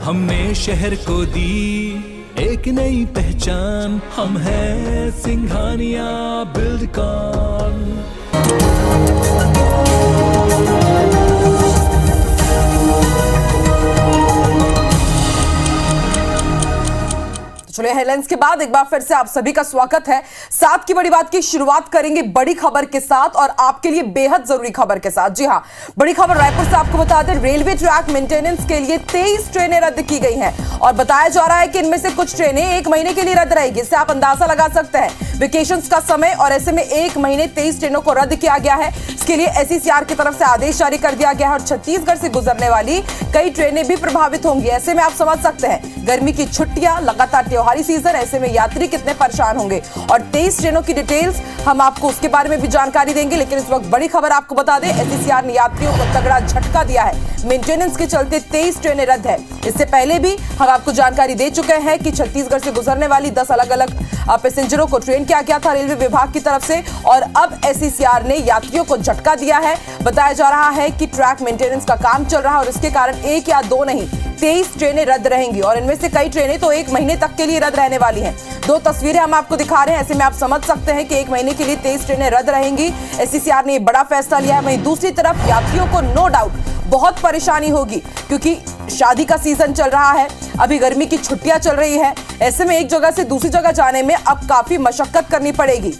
हमने शहर को दी एक नई पहचान, हम हैं सिंघानिया बिल्डकॉन। चलिए हेडलाइंस के बाद एक बार फिर से आप सभी का स्वागत है। सात की बड़ी बात की शुरुआत करेंगे बड़ी खबर के साथ और आपके लिए बेहद जरूरी खबर के साथ। जी हां, बड़ी खबर रायपुर से आपको बता दें, रेलवे ट्रैक मेंटेनेंस के लिए 23 ट्रेनें रद्द की गई हैं और बताया जा रहा है कि इनमें से कुछ ट्रेनें एक महीने के लिए रद्द रहेगी। इससे आप अंदाजा लगा सकते हैं वेकेशंस का समय, और ऐसे में एक महीने 23 ट्रेनों को रद्द किया गया है। इसके लिए एसईसीआर की तरफ से आदेश जारी कर दिया गया है और छत्तीसगढ़ से गुजरने वाली कई ट्रेनें भी प्रभावित होंगी। ऐसे में आप समझ सकते हैं गर्मी की छुट्टियां, लगातार त्योहारी सीजन, ऐसे में यात्री कितने परेशान होंगे। और 23 ट्रेनों की डिटेल्स हम आपको उसके बारे में भी जानकारी देंगे, लेकिन इस वक्त बड़ी खबर आपको बता दें, एसईसीआर ने यात्रियों को तगड़ा झटका दिया है। मेंटेनेंस के चलते 23 ट्रेनें रद्द है। इससे पहले भी हम आपको जानकारी दे चुके हैं कि छत्तीसगढ़ से गुजरने वाली 10 अलग अलग पैसेंजरों को ट्रेन किया गया था रेलवे विभाग की तरफ से, और अब एसईसीआर ने यात्रियों को झटका दिया है। बताया जा रहा है कि ट्रैक मेंटेनेंस का काम चल रहा है और इसके कारण एक या दो नहीं 23 ट्रेनें रद्द रहेंगी और इनमें से कई ट्रेनें तो एक महीने तक के लिए रद्द रहने वाली हैं। दो तस्वीरें हम आपको दिखा रहे हैं, ऐसे में आप समझ सकते हैं कि एक महीने के लिए 23 ट्रेनें रद्द रहेंगी। एसईसीआर ने बड़ा फैसला लिया है। वहीं दूसरी तरफ यात्रियों को नो डाउट बहुत परेशानी होगी, क्योंकि शादी का सीजन चल रहा है, अभी गर्मी की छुट्टियां चल रही है। ऐसे में एक जगह से दूसरी जगह जाने में अब काफी मशक्कत करनी पड़ेगी।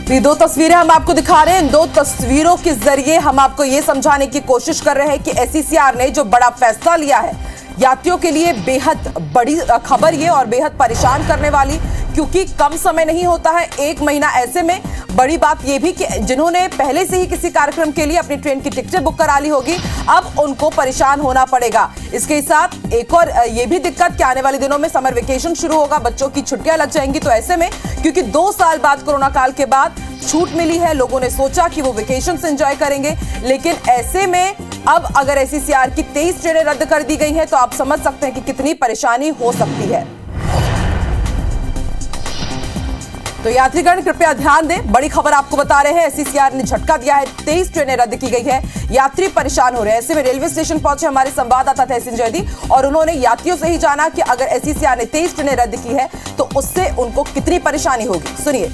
ये दो तस्वीरें हम आपको दिखा रहे हैं। इन दो तस्वीरों के जरिए हम आपको ये समझाने की कोशिश कर रहे हैं कि एसईसीआर ने जो बड़ा फैसला लिया है, यात्रियों के लिए बेहद बड़ी खबर ये और बेहद परेशान करने वाली, क्योंकि कम समय नहीं होता है, एक महीना। ऐसे में बड़ी बात यह भी कि जिन्होंने पहले से ही किसी कार्यक्रम के लिए अपनी ट्रेन की टिकटें बुक करा ली होगी, अब उनको परेशान होना पड़ेगा। इसके साथ एक और ये भी दिक्कत कि आने वाले दिनों में समर वेकेशन शुरू होगा, बच्चों की छुट्टियां लग जाएंगी। तो ऐसे में क्योंकि 2 साल बाद कोरोना काल के बाद छूट मिली है, लोगों ने सोचा कि वो वेकेशन एंजॉय करेंगे, लेकिन ऐसे में अब अगर एसईसीआर की 23 ट्रेनें रद्द कर दी गई हैं तो आप समझ सकते हैं कि कितनी परेशानी हो सकती है। तो यात्रीगण कृपया ध्यान दें, बड़ी खबर आपको बता रहे हैं, एसईसीआर ने झटका दिया है, 23 ट्रेनें रद्द की गई है, यात्री परेशान हो रहे हैं। ऐसे में रेलवे स्टेशन पहुंचे हमारे संवाददाता तहसीन जैदी और उन्होंने यात्रियों से ही जाना कि अगर एसईसीआर ने 23 ट्रेनें रद्द की है तो उससे उनको कितनी परेशानी होगी। सुनिए।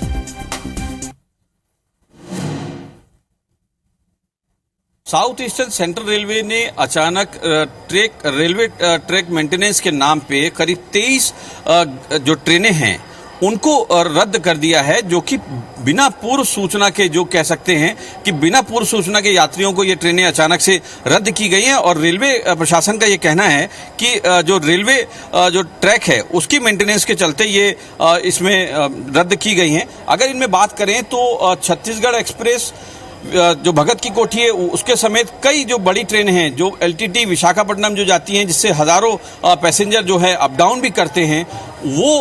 साउथ ईस्टर्न सेंट्रल रेलवे ने अचानक रेलवे ट्रैक मेंटेनेंस के नाम पे करीब 23 जो ट्रेनें हैं उनको रद्द कर दिया है, जो कि बिना पूर्व सूचना के, जो कह सकते हैं कि बिना पूर्व सूचना के यात्रियों को ये ट्रेनें अचानक से रद्द की गई हैं। और रेलवे प्रशासन का ये कहना है कि जो रेलवे जो ट्रैक है उसकी मेंटेनेंस के चलते ये इसमें रद्द की गई हैं। अगर इनमें बात करें तो छत्तीसगढ़ एक्सप्रेस जो भगत की कोठी है उसके समेत कई जो बड़ी ट्रेनें हैं जो एलटीटी विशाखापट्टनम जो जाती हैं, जिससे हजारों पैसेंजर जो है अप डाउन भी करते हैं, वो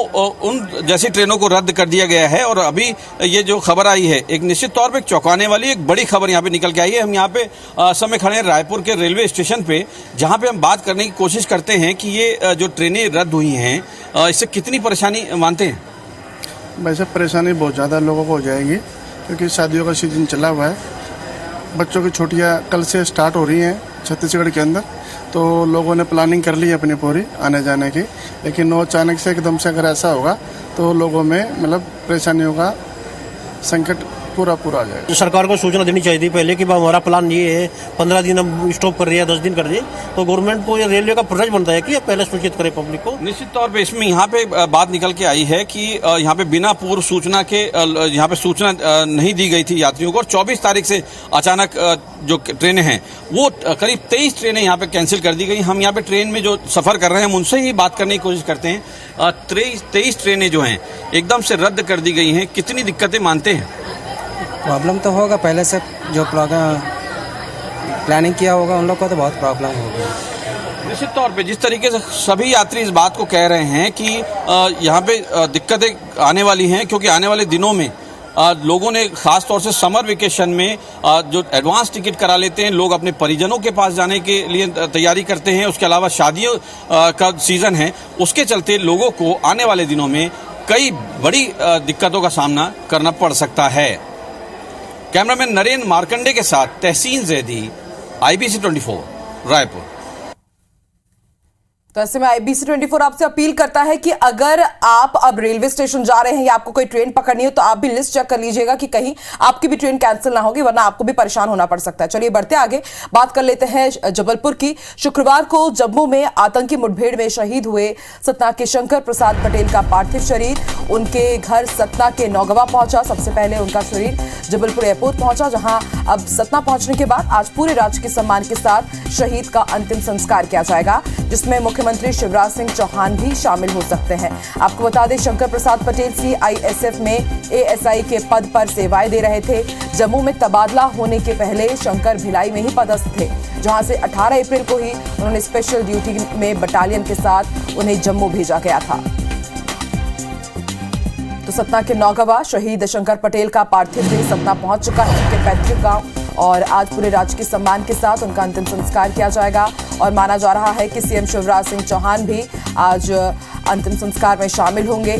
उन जैसी ट्रेनों को रद्द कर दिया गया है। और अभी ये जो खबर आई है एक निश्चित तौर पे एक चौंकाने वाली एक बड़ी खबर यहाँ पे निकल के आई है। हम यहाँ पे समय खड़े हैं रायपुर के रेलवे स्टेशन पे, जहाँ पे हम बात करने की कोशिश करते हैं कि ये जो ट्रेनें रद्द हुई हैं इससे कितनी परेशानी मानते हैं। वैसे परेशानी बहुत ज़्यादा लोगों को हो जाएगी, क्योंकि शादियों का सीजन चला हुआ है, बच्चों की छुट्टियां कल से स्टार्ट हो रही हैं छत्तीसगढ़ के अंदर, तो लोगों ने प्लानिंग कर ली है अपनी पूरी आने जाने की। लेकिन वो अचानक से एकदम से अगर ऐसा होगा तो लोगों में मतलब परेशानियों का संकट पूरा आ जाए। सरकार को सूचना देनी चाहिए थी पहले कि हमारा प्लान ये है, 15 दिन हम स्टॉप कर रहे हैं, 10 दिन कर दिए, तो गवर्नमेंट को ये रेलवे का फर्ज बनता है कि पहले सूचित करे पब्लिक को। निश्चित तौर पे इसमें यहाँ पे बात निकल के आई है कि यहाँ पे बिना पूर्व सूचना के यहाँ पे सूचना नहीं दी गई थी यात्रियों को, और 24 तारीख से अचानक जो ट्रेनें हैं वो करीब 23 ट्रेनें यहाँ पे कैंसिल कर दी गई। हम यहाँ पे ट्रेन में जो सफर कर रहे हैं उनसे ही बात करने की कोशिश करते हैं। 23 ट्रेनें जो हैं एकदम से रद्द कर दी गई हैं, कितनी दिक्कतें मानते हैं? प्रॉब्लम तो होगा, पहले से जो प्लानिंग किया होगा उन लोग को तो बहुत प्रॉब्लम होगा। निश्चित तौर पे जिस तरीके से सभी यात्री इस बात को कह रहे हैं कि यहाँ पे दिक्कतें आने वाली हैं, क्योंकि आने वाले दिनों में लोगों ने खास तौर से समर वेकेशन में जो एडवांस टिकट करा लेते हैं, लोग अपने परिजनों के पास जाने के लिए तैयारी करते हैं। उसके अलावा शादियों का सीजन है, उसके चलते लोगों को आने वाले दिनों में कई बड़ी दिक्कतों का सामना करना पड़ सकता है। कैमरामैन नरेंद्र मार्कंडे के साथ तहसीन जैदी, IBC 24 रायपुर। तो ऐसे में IBC 24 आपसे अपील करता है कि अगर आप अब रेलवे स्टेशन जा रहे हैं या आपको कोई ट्रेन पकड़नी है तो आप भी लिस्ट चेक कर लीजिएगा कि कहीं आपकी भी ट्रेन कैंसिल ना होगी, वरना आपको भी परेशान होना पड़ सकता है। चलिए बढ़ते आगे, बात कर लेते हैं जबलपुर की। शुक्रवार को जम्मू में आतंकी मुठभेड़ में शहीद हुए सतना के शंकर प्रसाद पटेल का पार्थिव शरीर उनके घर सतना के नौगवा पहुंचा। सबसे पहले उनका शरीर जबलपुर एयरपोर्ट पहुंचा, जहां अब सतना पहुंचने के बाद आज पूरे राजकीय सम्मान के साथ शहीद का अंतिम संस्कार किया जाएगा, जिसमें मुख्यमंत्री शिवराज सिंह चौहान भी शामिल हो सकते हैं। आपको बता दें, शंकर प्रसाद पटेल CISF में ASI के पद पर सेवाएं दे रहे थे। जम्मू में तबादला होने के पहले शंकर भिलाई में ही पदस्थ थे, जहां से 18 अप्रैल को ही उन्होंने स्पेशल ड्यूटी में बटालियन के साथ उन्हें जम्मू भेजा गया था। तो सतना के नौगवा शहीद शंकर पटेल का पार्थिव देह सतना पहुंच चुका है उनके पैतृक गांव, और आज पूरे राजकीय सम्मान के साथ उनका अंतिम संस्कार किया जाएगा। और माना जा रहा है कि CM शिवराज सिंह चौहान भी आज अंतिम संस्कार में शामिल होंगे।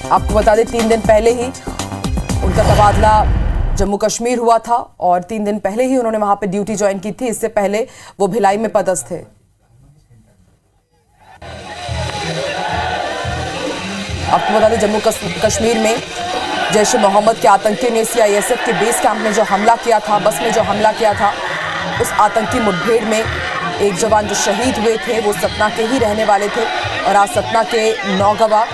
आपको बता दें, 3 दिन पहले ही उनका तबादला जम्मू कश्मीर हुआ था और 3 दिन पहले ही उन्होंने वहां पे ड्यूटी ज्वाइन की थी। इससे पहले वो भिलाई में पदस्थ थे। आपको बता दें, जम्मू कश्मीर में जैश ए मोहम्मद के आतंकी ने CISF के बेस कैंप में जो हमला किया था, बस में जो हमला किया था, उस आतंकी मुठभेड़ में एक जवान जो शहीद हुए थे वो सतना के ही रहने वाले थे, और आज सतना के नौगवा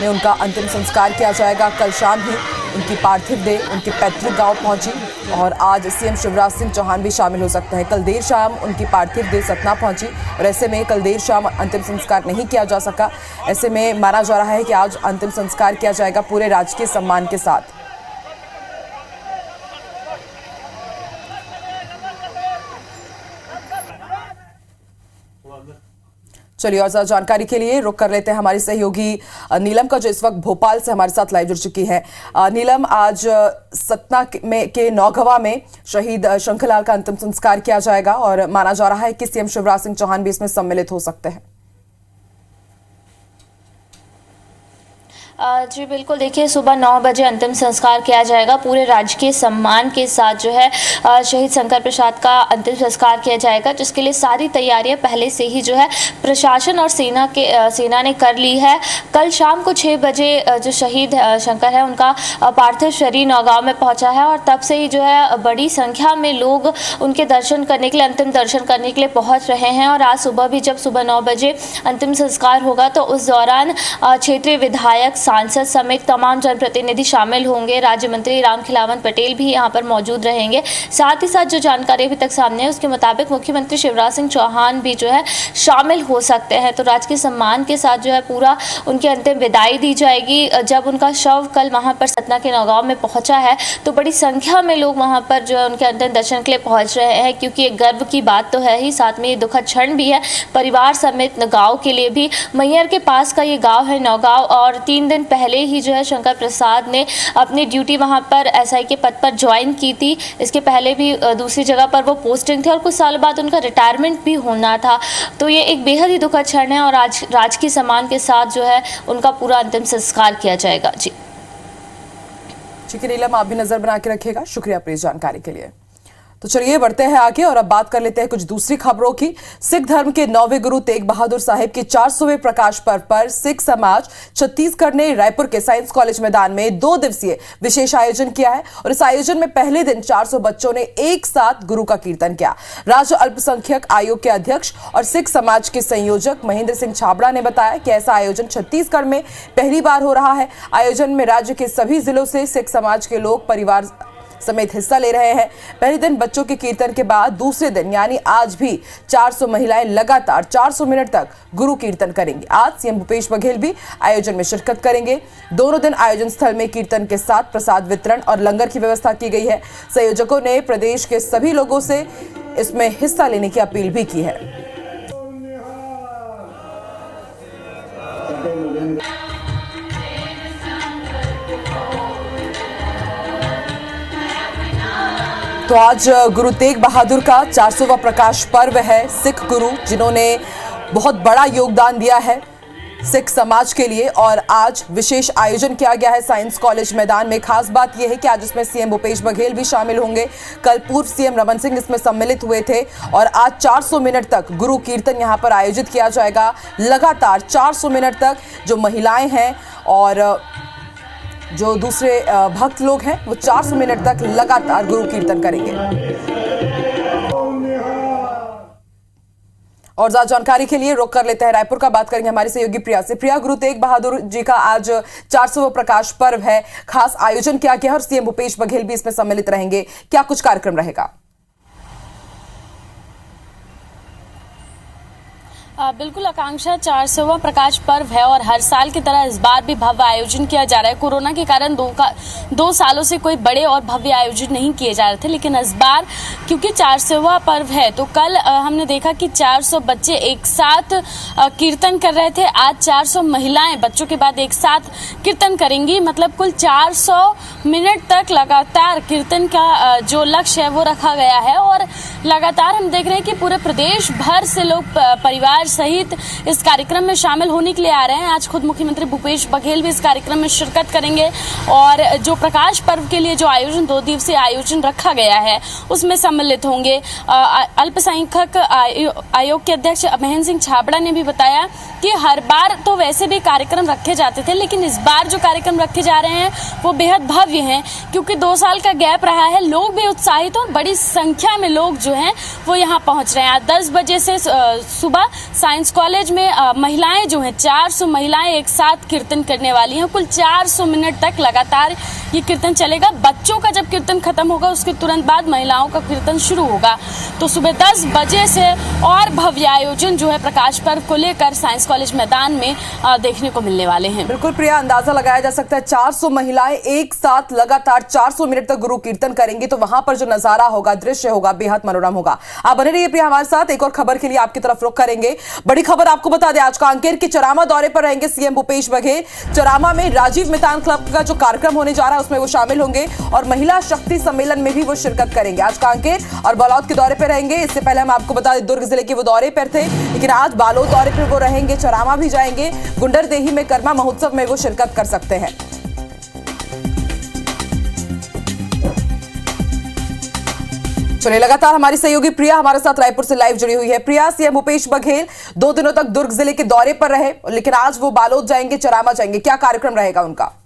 में उनका अंतिम संस्कार किया जाएगा। कल शाम ही उनकी पार्थिव देह उनके पैतृक गांव पहुंची, और आज CM शिवराज सिंह चौहान भी शामिल हो सकते हैं। कल देर शाम उनकी पार्थिव देह सतना पहुंची, और ऐसे में कल देर शाम अंतिम संस्कार नहीं किया जा सका। ऐसे में माना जा रहा है कि आज अंतिम संस्कार किया जाएगा पूरे राजकीय सम्मान के साथ। चलिए और ज्यादा जानकारी के लिए रुक कर लेते हैं हमारी सहयोगी नीलम का, जो इस वक्त भोपाल से हमारे साथ लाइव जुड़ चुकी है। नीलम, आज सतना में के नौगवा में शहीद शंखलाल का अंतिम संस्कार किया जाएगा और माना जा रहा है कि CM शिवराज सिंह चौहान भी इसमें सम्मिलित हो सकते हैं। जी बिल्कुल, देखिए सुबह 9 बजे अंतिम संस्कार किया जाएगा। पूरे राजकीय सम्मान के साथ जो है शहीद शंकर प्रसाद का अंतिम संस्कार किया जाएगा, जिसके लिए सारी तैयारियां पहले से ही जो है प्रशासन और सेना ने कर ली है। कल शाम को 6 बजे जो शहीद शंकर है उनका पार्थिव शरीर नौगांव में पहुंचा है, और तब से ही जो है बड़ी संख्या में लोग उनके दर्शन करने के लिए, अंतिम दर्शन करने के लिए पहुँच रहे हैं। और आज सुबह भी जब सुबह 9 बजे अंतिम संस्कार होगा तो उस दौरान क्षेत्रीय विधायक, सांसद समेत तमाम जनप्रतिनिधि शामिल होंगे। राज्य मंत्री रामखिलावन पटेल भी यहां पर मौजूद रहेंगे। साथ ही साथ जो जानकारी अभी तक सामने है उसके मुताबिक मुख्यमंत्री शिवराज सिंह चौहान भी जो है शामिल हो सकते हैं। तो राजकीय सम्मान के साथ जो है पूरा उनकी अंतिम विदाई दी जाएगी। जब उनका शव कल वहां पर सतना के नौगांव में पहुंचा है तो बड़ी संख्या में लोग वहां पर जो है उनके अंतिम दर्शन के लिए पहुंच रहे हैं, क्योंकि एक गर्व की बात तो है ही, साथ में ये दुखद क्षण भी है परिवार समेत गाँव के लिए भी। मैहर के पास का ये गाँव है नौगांव, और 3 दिन पहले ही जो है शंकर प्रसाद ने अपनी ड्यूटी वहां पर SI के पद पर ज्वाइन की थी। इसके पहले भी दूसरी जगह पर वो पोस्टिंग थी और कुछ साल बाद उनका रिटायरमेंट भी होना था। तो ये एक बेहद ही दुखद क्षण है, और आज राजकीय सम्मान के साथ जो है उनका पूरा अंतिम संस्कार किया जाएगा। जी ठीक है नीलम, आप भी नजर बना के रखिएगा। शुक्रिया अपनी जानकारी के लिए। तो चलिए बढ़ते हैं आगे और अब बात कर लेते हैं कुछ दूसरी खबरों की। सिख धर्म के 9वें गुरु तेग बहादुर साहिब के 400वें प्रकाश पर्व पर सिख समाज छत्तीसगढ़ ने रायपुर के साइंस कॉलेज मैदान में 2 दिवसीय विशेष आयोजन किया है, और इस आयोजन में पहले दिन 400 बच्चों ने एक साथ गुरु का कीर्तन किया। राज्य अल्पसंख्यक आयोग के अध्यक्ष और सिख समाज के संयोजक महेंद्र सिंह छाबड़ा ने बताया कि ऐसा आयोजन छत्तीसगढ़ में पहली बार हो रहा है। आयोजन में राज्य के सभी जिलों से सिख समाज के लोग परिवार समेत हिस्सा ले रहे हैं। पहले दिन बच्चों के कीर्तन के बाद दूसरे दिन यानी आज भी 400 महिलाएं लगातार 400 मिनट तक गुरु कीर्तन करेंगी। आज CM भूपेश बघेल भी आयोजन में शिरकत करेंगे। दोनों दिन आयोजन स्थल में कीर्तन के साथ प्रसाद वितरण और लंगर की व्यवस्था की गई है। संयोजकों ने प्रदेश के सभी लोगों से इसमें हिस्सा लेने की अपील भी की है। तो आज गुरु तेग बहादुर का 400वां प्रकाश पर्व है। सिख गुरु जिन्होंने बहुत बड़ा योगदान दिया है सिख समाज के लिए। और आज विशेष आयोजन किया गया है साइंस कॉलेज मैदान में। खास बात यह है कि आज इसमें सीएम भूपेश बघेल भी शामिल होंगे। कल पूर्व सीएम रमन सिंह इसमें सम्मिलित हुए थे और आज 400 मिनट तक गुरु कीर्तन यहां पर आयोजित किया जाएगा। लगातार 400 मिनट तक जो महिलाएं हैं और जो दूसरे भक्त लोग हैं वो 400 मिनट तक लगातार गुरु कीर्तन करेंगे। और ज्यादा जानकारी के लिए रुक कर लेते हैं रायपुर का। बात करेंगे हमारी सहयोगी प्रिया से। प्रिया, गुरु तेग बहादुर जी का आज 400वां प्रकाश पर्व है, खास आयोजन किया गया है और सीएम भूपेश बघेल भी इसमें सम्मिलित रहेंगे। क्या कुछ कार्यक्रम रहेगा? बिल्कुल आकांक्षा, 400वां प्रकाश पर्व है और हर साल की तरह इस बार भी भव्य आयोजन किया जा रहा है। कोरोना के कारण 2 सालों से कोई बड़े और भव्य आयोजन नहीं किए जा रहे थे, लेकिन इस बार क्योंकि 400वां पर्व है तो कल हमने देखा कि 400 बच्चे एक साथ कीर्तन कर रहे थे। आज 400 महिलाएं बच्चों के बाद एक साथ कीर्तन करेंगी। मतलब कुल 400 मिनट तक लगातार कीर्तन का जो लक्ष्य है वो रखा गया है और लगातार हम देख रहे हैं कि पूरे प्रदेश भर से लोग परिवार सहित इस कार्यक्रम में शामिल होने के लिए आ रहे हैं। आज खुद मुख्यमंत्री भूपेश बघेल भी इस कार्यक्रम में शिरकत करेंगे और जो प्रकाश पर्व के लिए जो आयोजन 2 दिवसीय आयोजन रखा गया है उसमें सम्मिलित होंगे। अल्पसंख्यक आयोग के अध्यक्ष महेंद्र सिंह छाबड़ा ने भी बताया कि हर बार तो वैसे भी कार्यक्रम रखे जाते थे, लेकिन इस बार जो कार्यक्रम रखे जा रहे हैं वो बेहद भव्य हैं क्योंकि 2 साल का गैप रहा है। लोग भी उत्साहित और बड़ी संख्या में लोग जो हैं वो यहाँ पहुंच रहे हैं। आज 10 बजे से सुबह साइंस कॉलेज में महिलाएं जो हैं 400 महिलाएं एक साथ कीर्तन करने वाली हैं। कुल 400 मिनट तक लगातार ये कीर्तन चलेगा। बच्चों का जब कीर्तन खत्म होगा उसके तुरंत बाद महिलाओं का कीर्तन शुरू होगा। तो सुबह 10 बजे से और भव्य आयोजन जो है प्रकाश पर्व को लेकर साइंस कॉलेज मैदान में देखने को मिलने वाले हैं। बिल्कुल प्रिया, अंदाजा लगाया जा सकता है 400 महिलाएं एक साथ लगातार 400 मिनट तक गुरु कीर्तन करेंगी तो वहां पर जो नजारा होगा, दृश्य होगा, बेहद मनोरम होगा। आप बने रहिए प्रिया हमारे साथ। एक और खबर के लिए आपकी तरफ रुख करेंगे। बड़ी खबर आपको बता दें, आज कांकेर के चरामा दौरे पर रहेंगे सीएम भूपेश बघेल। चरामा में राजीव मितान क्लब का जो कार्यक्रम होने जा रहा है उसमें वो शामिल होंगे और महिला शक्ति सम्मेलन में भी वो शिरकत करेंगे। आज कांकेर और बालोद के दौरे पर रहेंगे। इससे पहले हम आपको बता दें दुर्ग जिले के वो दौरे पर थे, लेकिन आज बालोद दौरे पर वो रहेंगे, चरामा भी जाएंगे। गुंडरदेही में कर्मा महोत्सव में वो शिरकत कर सकते हैं। चलिए, लगातार हमारी सहयोगी प्रिया हमारे साथ रायपुर से लाइव जुड़ी हुई है। प्रिया, सीएम भूपेश बघेल 2 दिनों तक दुर्ग जिले के दौरे पर रहे, लेकिन आज वो बालोद जाएंगे, चरामा जाएंगे। क्या कार्यक्रम रहेगा उनका?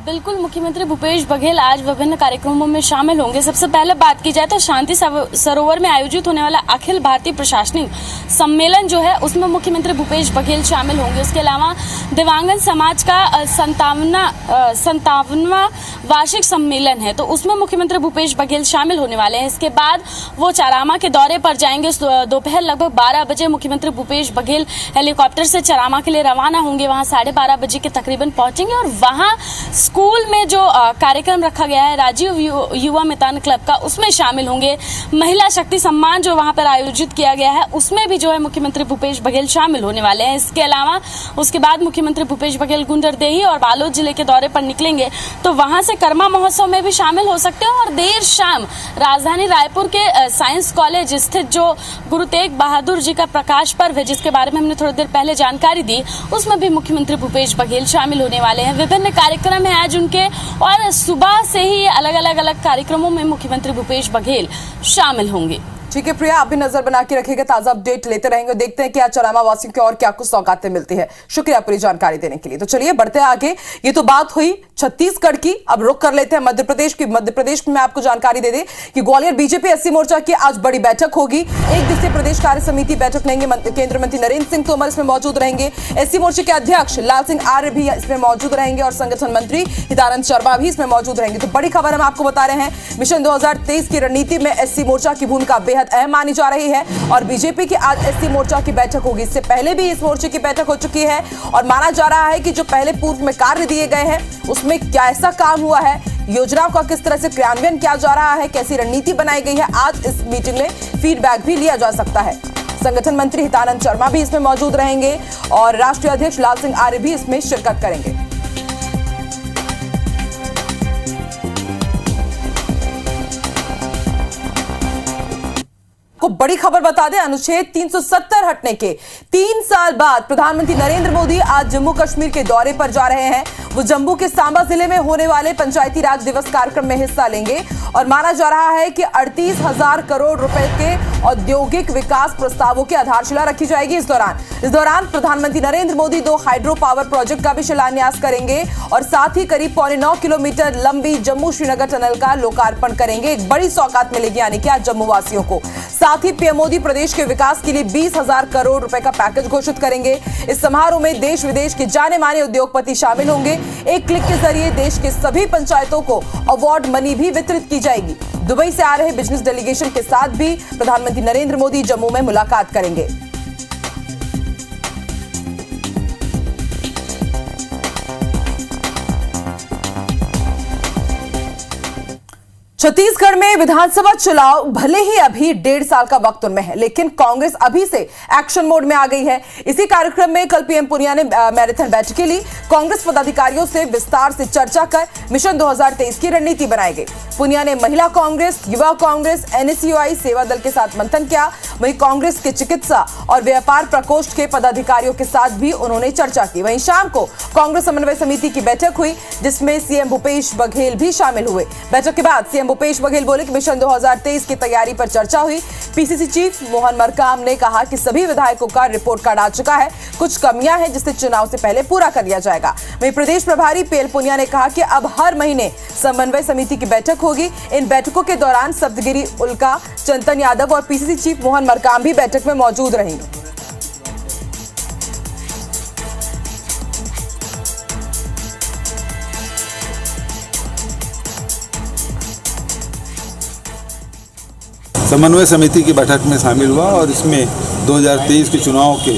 बिल्कुल, मुख्यमंत्री भूपेश बघेल आज विभिन्न कार्यक्रमों में शामिल होंगे। सबसे पहले बात की जाए तो शांति सरोवर में आयोजित होने वाला अखिल भारतीय प्रशासनिक सम्मेलन जो है उसमें मुख्यमंत्री भूपेश बघेल शामिल होंगे। उसके अलावा दिव्यांगन समाज का 57वां वार्षिक सम्मेलन है तो उसमें मुख्यमंत्री भूपेश बघेल शामिल होने वाले हैं। इसके बाद वो चरामा के दौरे पर जाएंगे। दोपहर लगभग 12 बजे मुख्यमंत्री भूपेश बघेल हेलीकॉप्टर से चरामा के लिए रवाना होंगे। वहां 12:30 बजे के तकरीबन पहुंचेंगे और वहां स्कूल में जो कार्यक्रम रखा गया है राजीव युवा मितान क्लब का उसमें शामिल होंगे। महिला शक्ति सम्मान जो वहां पर आयोजित किया गया है उसमें भी जो है मुख्यमंत्री भूपेश बघेल शामिल होने वाले हैं। इसके अलावा उसके बाद मुख्यमंत्री भूपेश बघेल गुंडरदेही और बालोद जिले के दौरे पर निकलेंगे तो वहां से कर्मा महोत्सव में भी शामिल हो सकते हैं और देर शाम राजधानी रायपुर के साइंस कॉलेज स्थित जो गुरु तेग बहादुर जी का प्रकाश पर्व है जिसके बारे में हमने थोड़ी देर पहले जानकारी दी उसमें भी मुख्यमंत्री भूपेश बघेल शामिल होने वाले हैं। विभिन्न कार्यक्रम है आज उनके और सुबह से ही अलग कार्यक्रमों में मुख्यमंत्री भूपेश बघेल शामिल होंगे। ठीक है प्रिया, आप भी नजर बना के रखिएगा, ताजा अपडेट लेते रहेंगे। देखते हैं कि आज चरामा वासियों की और क्या कुछ सौगातें मिलती है। शुक्रिया पूरी जानकारी देने के लिए। तो चलिए बढ़ते हैं आगे। ये तो बात हुई छत्तीसगढ़ की, अब रुख कर लेते हैं मध्य प्रदेश की। मध्य प्रदेश में आपको जानकारी दे दें कि ग्वालियर बीजेपी एससी मोर्चा की आज बड़ी बैठक होगी। 1 दिवसीय प्रदेश कार्य समिति बैठक लेंगे। केंद्रीय मंत्री नरेंद्र सिंह तोमर इसमें मौजूद रहेंगे। एससी मोर्चे के अध्यक्ष लाल सिंह आर्य भी इसमें मौजूद रहेंगे और संगठन मंत्री हितानंद शर्मा भी इसमें मौजूद रहेंगे। तो बड़ी खबर हम आपको बता रहे हैं, मिशन 2023 की रणनीति में एससी मोर्चा की भूमिका बेहद अहम मानी जा रही है और बीजेपी की आज एससी मोर्चा की बैठक होगी। इससे पहले भी इस मोर्चे की बैठक हो चुकी है और माना जा रहा है कि जो पहले पूर्व में कार्य दिए गए हैं उसमें क्या ऐसा काम हुआ है, योजनाओं का किस तरह से क्रियान्वयन किया जा रहा है, कैसी रणनीति बनाई गई है, आज इस मीटिंग में फीडबैक भी लिया जा सकता है। संगठन मंत्री हितानंद शर्मा भी इसमें मौजूद रहेंगे और राष्ट्रीय अध्यक्ष लाल सिंह आर्य भी इसमें शिरकत करेंगे। को बड़ी खबर बता दें, अनुच्छेद 370 हटने के 3 साल बाद प्रधानमंत्री नरेंद्र मोदी आज जम्मू कश्मीर के दौरे पर जा रहे हैं। वो जम्मू के सांबा जिले में होने वाले पंचायती राज दिवस कार्यक्रम में हिस्सा लेंगे और माना जा रहा है कि 38,000 करोड़ रुपए के औद्योगिक विकास प्रस्तावों की आधारशिला रखी जाएगी। इस दौरान प्रधानमंत्री Narendra Modi 2 hydro power project का भी शिलान्यास करेंगे और साथ ही करीब 9.25 किलोमीटर लंबी जम्मू श्रीनगर टनल का लोकार्पण करेंगे। एक बड़ी सौगात मिलेगी यानी कि आज जम्मू वासियों को। साथ ही पीएम मोदी प्रदेश के विकास के लिए 20,000 करोड़ रुपए का पैकेज घोषित करेंगे। इस समारोह में देश विदेश के जाने माने उद्योगपति शामिल होंगे। एक क्लिक के जरिए देश के सभी पंचायतों को अवार्ड मनी भी वितरित की जाएगी। दुबई से आ रहे बिजनेस डेलीगेशन के साथ भी प्रधानमंत्री नरेंद्र मोदी जम्मू में मुलाकात करेंगे। छत्तीसगढ़ में विधानसभा चुनाव भले ही अभी 1.5 साल का वक्त उनमें है, लेकिन कांग्रेस अभी से एक्शन मोड में आ गई है। इसी कार्यक्रम में कल पीएम पुनिया ने मैराथन बैठक के लिए कांग्रेस पदाधिकारियों से विस्तार से चर्चा कर मिशन 2023 की रणनीति बनाई गई। पुनिया ने महिला कांग्रेस, युवा कांग्रेस, एनएसयूआई सेवा दल के साथ मंथन किया। वहीं कांग्रेस के चिकित्सा और व्यापार प्रकोष्ठ के पदाधिकारियों के साथ भी उन्होंने चर्चा की। वहीं शाम को कांग्रेस समन्वय समिति की बैठक हुई, जिसमें सीएम भूपेश बघेल भी शामिल हुए। बैठक के बाद सीएम भूपेश बघेल बोले कि मिशन 2023 की तैयारी पर चर्चा हुई। पीसीसी चीफ मोहन मरकाम ने कहा कि सभी विधायकों का रिपोर्ट कार्ड आ चुका है, कुछ कमियां हैं जिसे चुनाव से पहले पूरा कर लिया जाएगा। वहीं प्रदेश प्रभारी पीएल पुनिया ने कहा कि अब हर महीने समन्वय समिति की बैठक होगी। इन बैठकों के दौरान सप्तगिरी उल्का, चंतन यादव और पीसीसी चीफ मोहन मरकाम भी बैठक में मौजूद रहेंगे। समन्वय समिति की बैठक में शामिल हुआ और इसमें 2023 के चुनाव के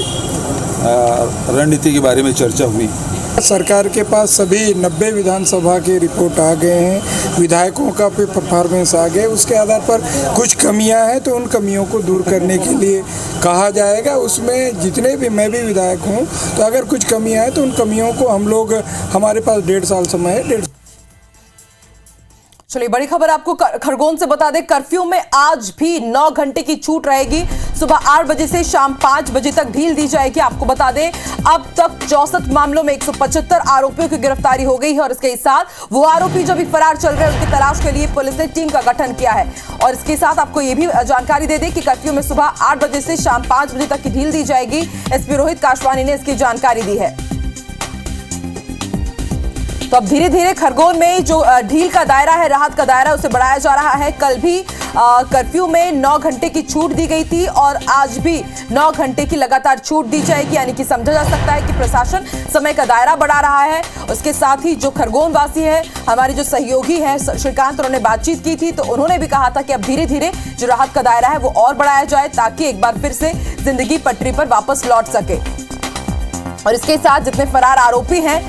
रणनीति के बारे में चर्चा हुई। सरकार के पास सभी 90 विधानसभा के रिपोर्ट आ गए हैं, विधायकों का भी परफॉर्मेंस आ गए। उसके आधार पर कुछ कमियां हैं तो उन कमियों को दूर करने के लिए कहा जाएगा। उसमें जितने भी, मैं भी विधायक हूं, तो अगर कुछ कमियां हैं तो उन कमियों को हम लोग, हमारे पास 1.5 साल समय है। चलिए बड़ी खबर आपको खरगोन से बता दें, कर्फ्यू में आज भी 9 घंटे की छूट रहेगी। सुबह 8 बजे से शाम 5 बजे तक ढील दी जाएगी। आपको बता दें अब तक 64 मामलों में 175 आरोपियों की गिरफ्तारी हो गई है और इसके साथ वो आरोपी जो भी फरार चल रहे हैं उनकी तलाश के लिए पुलिस ने टीम का गठन किया है। और इसके साथ आपको ये भी जानकारी दे दें कि कर्फ्यू में सुबह 8 बजे से शाम 5 बजे तक की ढील दी जाएगी। एसपी रोहित काशवानी ने इसकी जानकारी दी है। तो अब धीरे धीरे खरगोन में जो ढील का दायरा है, राहत का दायरा, उसे बढ़ाया जा रहा है। कल भी कर्फ्यू में 9 घंटे की छूट दी गई थी और आज भी 9 घंटे की लगातार छूट दी जाएगी। यानी कि समझा जा सकता है कि प्रशासन समय का दायरा बढ़ा रहा है। उसके साथ ही जो खरगोन वासी है, हमारे जो सहयोगी है श्रीकांत, उन्होंने बातचीत की थी तो उन्होंने भी कहा था कि अब धीरे धीरे जो राहत का दायरा है वो और बढ़ाया जाए ताकि एक बार फिर से जिंदगी पटरी पर वापस लौट सके। और इसके साथ जितने फरार आरोपी हैं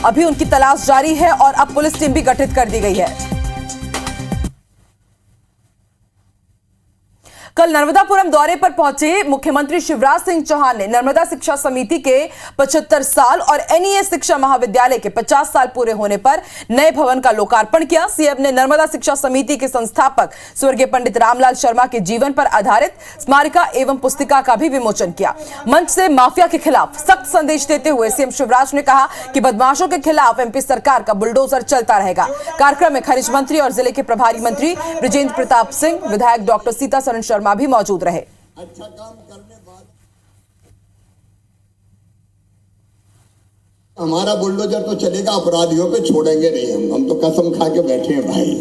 अभी उनकी तलाश जारी है और अब पुलिस टीम भी गठित कर दी गई है। कल नर्मदापुरम दौरे पर पहुंचे मुख्यमंत्री शिवराज सिंह चौहान ने नर्मदा शिक्षा समिति के 75 साल और एनईएस शिक्षा महाविद्यालय के 50 साल पूरे होने पर नए भवन का लोकार्पण किया। सीएम ने नर्मदा शिक्षा समिति के संस्थापक स्वर्गीय पंडित रामलाल शर्मा के जीवन पर आधारित स्मारिका एवं पुस्तिका का भी विमोचन किया। मंच से माफिया के खिलाफ सख्त संदेश देते हुए सीएम शिवराज ने कहा कि बदमाशों के खिलाफ एमपी सरकार का बुलडोजर चलता रहेगा। कार्यक्रम में खनिज मंत्री और जिले के प्रभारी मंत्री ब्रिजेंद्र प्रताप सिंह, विधायक डॉक्टर सीतासरण शर्मा भी मौजूद रहे। अच्छा काम करने वाले हमारा बुलडोजर तो चलेगा, अपराधियों पे छोड़ेंगे नहीं हम तो कसम खा के बैठे हैं भाई।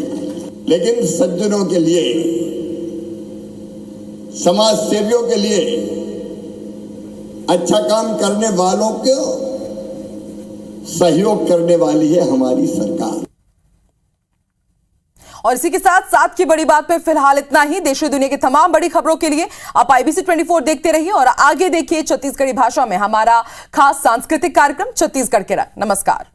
लेकिन सज्जनों के लिए, समाज सेवियों के लिए, अच्छा काम करने वालों को सहयोग करने वाली है हमारी सरकार। और इसी के साथ की बड़ी बात पे फिलहाल इतना ही। देश और दुनिया की तमाम बड़ी खबरों के लिए आप IBC 24 देखते रहिए और आगे देखिए छत्तीसगढ़ी भाषा में हमारा खास सांस्कृतिक कार्यक्रम छत्तीसगढ़ के रंग। नमस्कार।